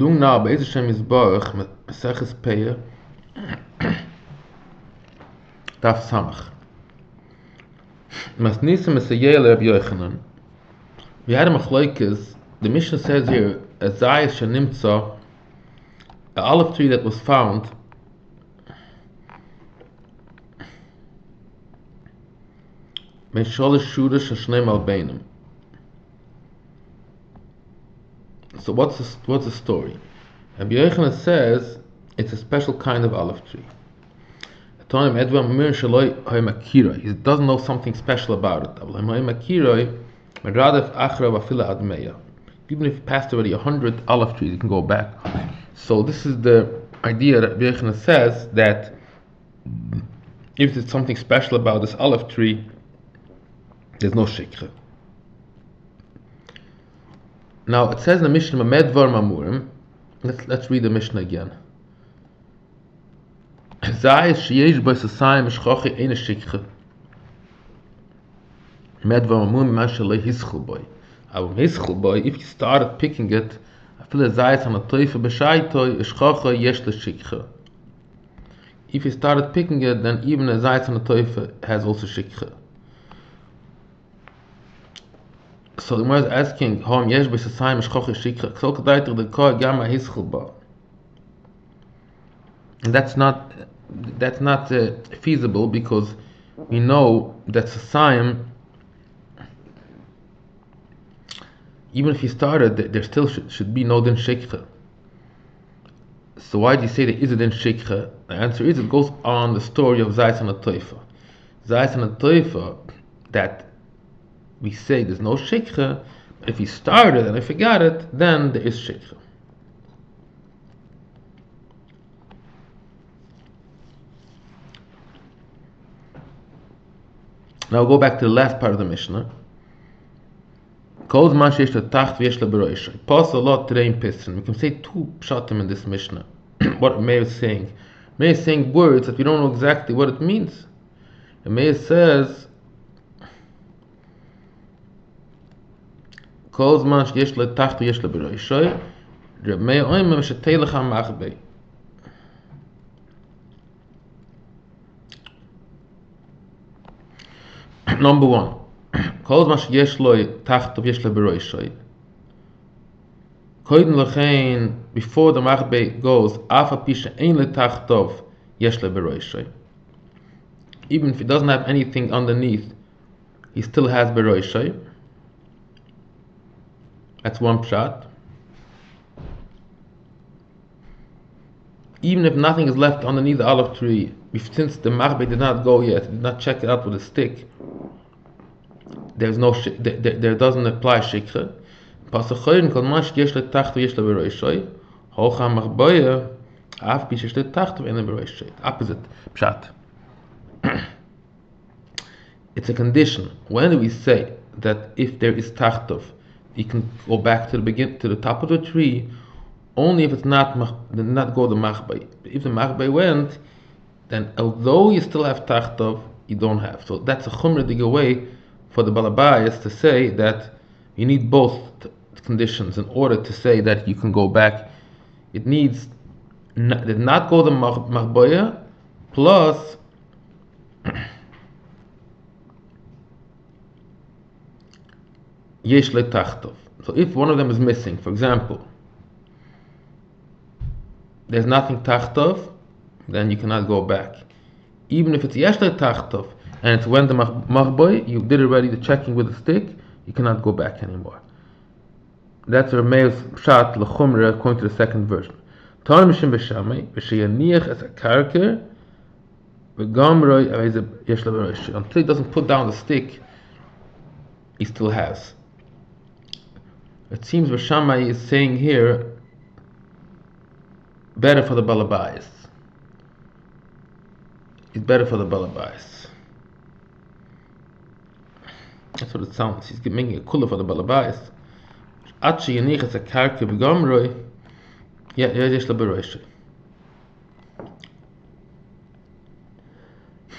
Doing now by Yerushalmi Peah, Daf Samach. Masnisa Mesayel Rabbi Yochanan. We had a machloikes. The Mishnah says here, a zayis shenimtza, an olive tree that was found ben sholish shudash shneim albeinim. So what's the story? Rabbi Yochanan says it's a special kind of olive tree. He doesn't know something special about it. Even if he passed already 100 olive trees, he can go back. So this is the idea that Rabbi Yochanan says, that if there's something special about this olive tree, there's no shikha. Now it says in the Mishnah, let's read the Mishnah again. If you started picking it, if you started picking it, then even a zayis on a toifa has also shikha. So the Gemara is asking, and that's not feasible, because we know that Sasayim, even if he started, there still should be no din shikha. So why do you say there is a din shikha? The answer is, it goes on the story of Zayis and a Toifa. Zayis and a Toifa, that we say there's no shikha, but if he started and I forgot it, then there is shikha. Now we'll go back to the last part of the Mishnah. We can say two pshatim in this Mishnah. What Meir is saying. Meir is saying words that we don't know exactly what it means. And Meir says, number one, before the Machbo goes, even if he doesn't have anything underneath, he still has beroishay. That's one pshat. Even if nothing is left underneath the olive tree, since the Machbo did not go yet, did not check it out with a stick, there doesn't apply shikha. Opposite pshat. It's a condition. When do we say that if there is tachtov, you can go back to the top of the tree, only if it's not go the Machbo. If the Machbo went, then although you still have tachtov, you don't have. So that's a chumradige way for the balabayas to say that you need both conditions in order to say that you can go back. It needs not go the Machbo plus yesh le tachtov. So if one of them is missing, for example, there's nothing tachtov, then you cannot go back. Even if it's yesh le tachtov and it's when the Machbo, you did already the checking with a stick, you cannot go back anymore. That's Meir's pshat l'chumra according to the second version. Until he doesn't put down the stick, he still has. It seems Shammai is saying here, better for the balabayas. It's better for the balabayas. That's what it sounds. He's making a kula for the balabayas.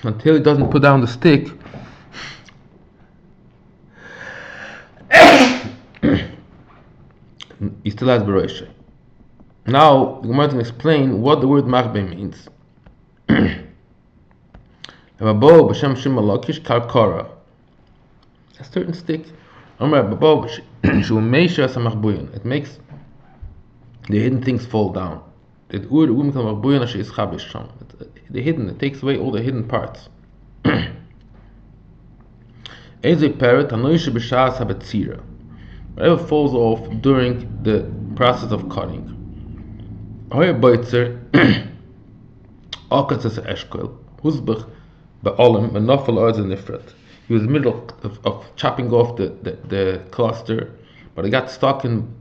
Until he doesn't put down the stick, he still has beroishay. Now the Gemara can explain what the word Machbo means. A certain stick. It makes the hidden things fall down. The hidden, it takes away all the hidden parts. Whatever falls off during the process of cutting. He was in the middle of chopping off the cluster, but it got stuck in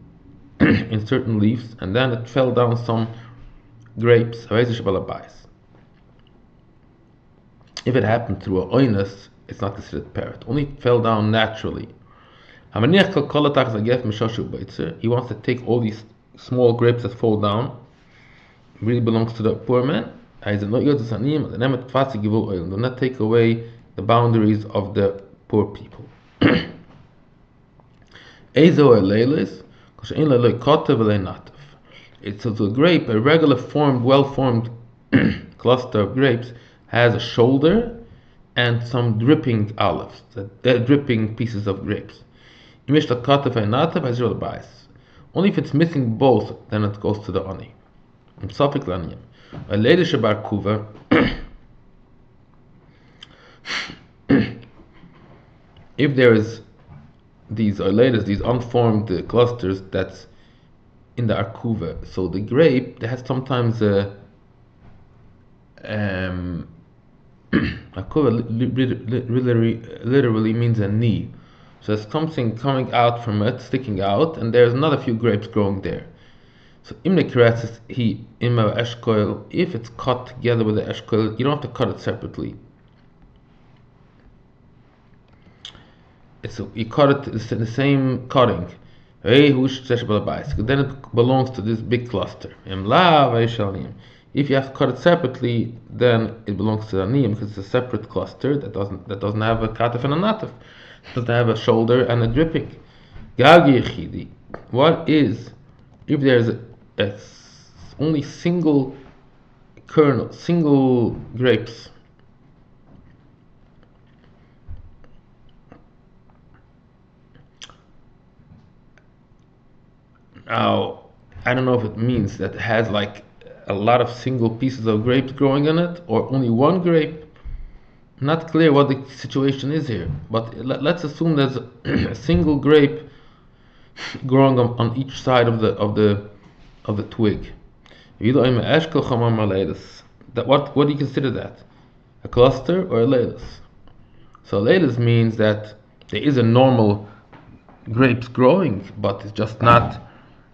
in certain leaves, and then it fell down some grapes. If it happened through a oinus, it's not considered peret. Only it fell down naturally. He wants to take all these small grapes that fall down. It really belongs to the poor man. Do not take away the boundaries of the poor people. It's a grape, a regular formed, well-formed cluster of grapes has a shoulder and some dripping olives, dripping pieces of grapes. Only if it's missing both, then it goes to the ani. If there is these Olelot, these unformed clusters that's in the arkuva, so the grape that has sometimes arkuva literally means a knee. So there's something coming out from it, sticking out, and there's another few grapes growing there. So if it's cut together with the eshkoil, you don't have to cut it separately. So you cut it in the same cutting. Then it belongs to this big cluster. If you have to cut it separately, then it belongs to the aniyim because it's a separate cluster that doesn't have a katef and a natef. It doesn't have a shoulder and a dripping. What is if there's only single kernel, single grapes? Now, I don't know if it means that it has like a lot of single pieces of grapes growing on it, or only one grape. Not clear what the situation is here, but let's assume there's a single grape growing on each side of the twig. That what do you consider that? A cluster or a leilis? So leilis means that there is a normal grapes growing, but it's just not.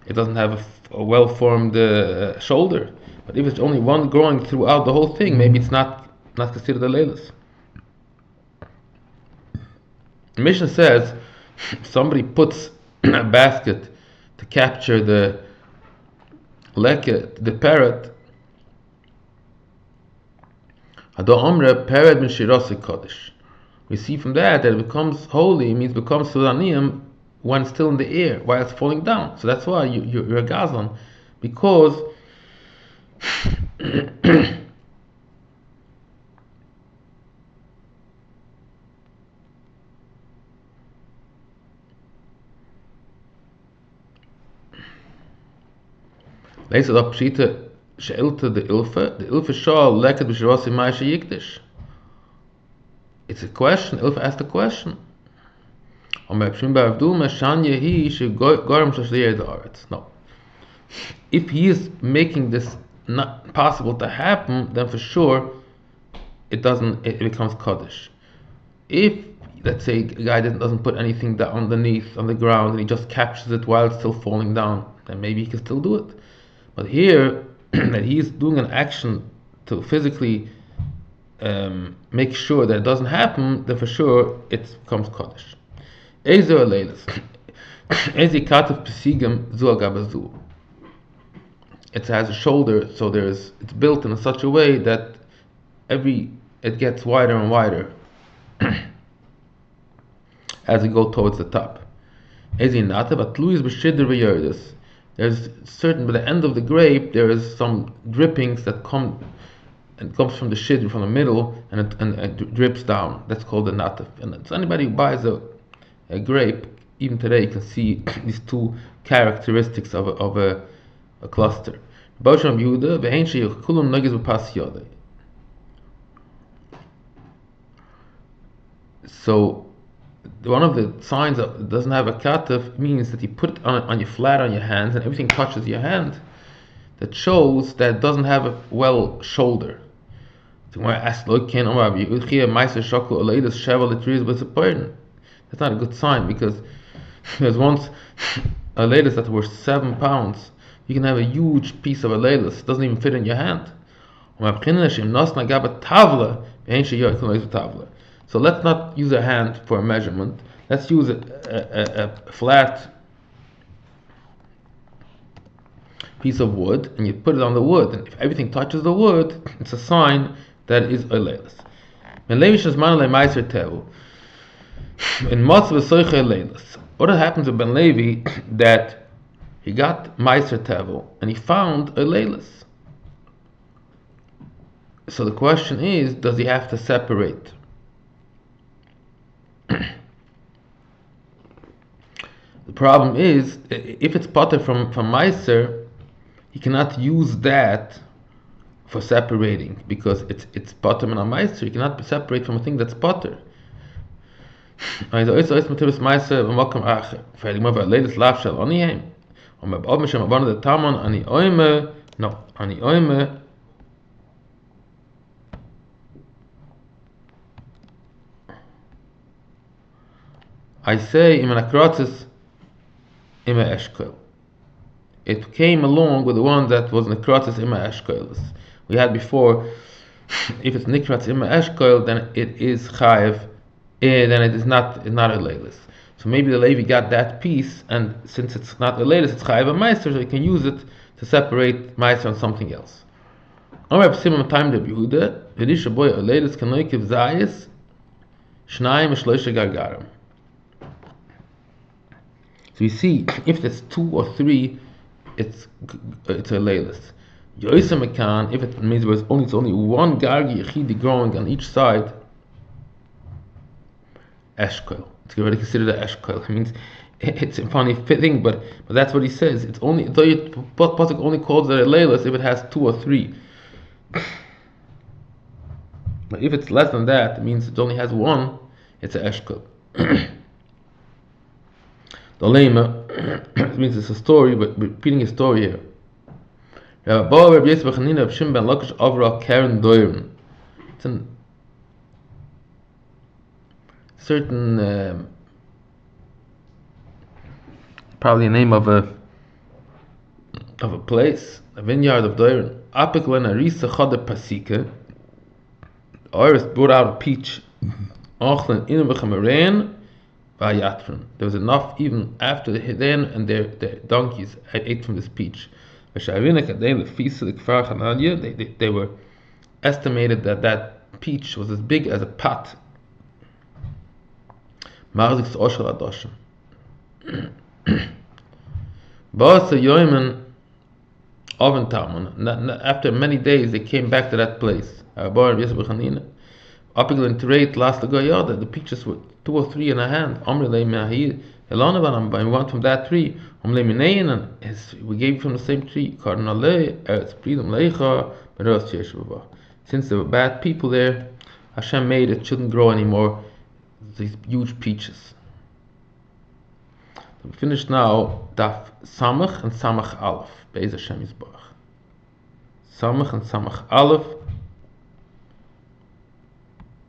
It doesn't have a well-formed shoulder. But if it's only one growing throughout the whole thing, maybe it's not considered a leilis. The Mishnah says somebody puts a basket to capture the parrot. We see from that it becomes holy, means becomes sudaniyim when it's still in the air, while it's falling down. So that's why you're a gazlan, because Lees het op Pshita she'ilta the ilfa shal leket b'shirasi ma'asha yikdish. It's a question. Ilfa asked a question. No. If he is making this not possible to happen, then for sure it becomes kaddish. If, let's say, a guy doesn't put anything down underneath on the ground and he just captures it while it's still falling down, then maybe he can still do it. But here, that he's doing an action to physically make sure that it doesn't happen, then for sure it becomes kaddish. It has a shoulder, so it's built in such a way that it gets wider and wider as it goes towards the top. there's certain, by the end of the grape, there is some drippings that come, and comes from the shid from the middle, and it drips down. That's called the natif. And so anybody who buys a grape, even today, you can see these two characteristics of a cluster. So one of the signs of it doesn't have a katif means that you put it on your flat on your hands and everything touches your hand. That shows that it doesn't have a well shoulder. That's not a good sign, because there's once a lattice that was 7 pounds. You can have a huge piece of a lattice, it doesn't even fit in your hand. So let's not use a hand for a measurement. Let's use a flat piece of wood, and you put it on the wood, and if everything touches the wood, it's a sign that it is Olelot. What happens with Ben Levi, that he got Meiser Tevel and he found Olelot. So the question is, does he have to separate? The problem is, if it's potter from Meiser, he cannot use that for separating, because it's potter and a Meiser. You cannot separate from a thing that's potter. I say it came along with the one that was nekrotzes ima eshkoilis. We had before, if it's nikratz ima eshkoil, then it is chayiv, then it is not a leilis. So maybe the Levi got that piece, and since it's not a leilis, it's chayiv a meister, so he can use it to separate meister on something else. So you see, if it's 2 or 3, it's a leilis. If it means it's only one gargi yechidi growing on each side, eshkoil. It's already considered an eshkoil. It means it's a funny thing, but that's what he says. It's only Pasuk only calls it a leilis if it has 2 or 3. But if it's less than that, it means it only has 1. It's a eshkoil. The lema means it's a story, but repeating a story here. It's a certain, probably a name of a place, a vineyard of Doiren. Apiklen arisa chade pasike. Oris brought out a peach. Ochlen inubachamaren. There was enough even after the Hidden and their donkeys had ate from this peach. They were estimated that peach was as big as a pot. After many days they came back to that place. The peaches were 2 or 3 in a hand. We want from that tree. We gave from the same tree. Since there were bad people there, Hashem made it shouldn't grow anymore. These huge peaches. We finished now Daf Samach and Samach Aleph. Be'ez Hashem Yisbarach. Samach and Samach Aleph.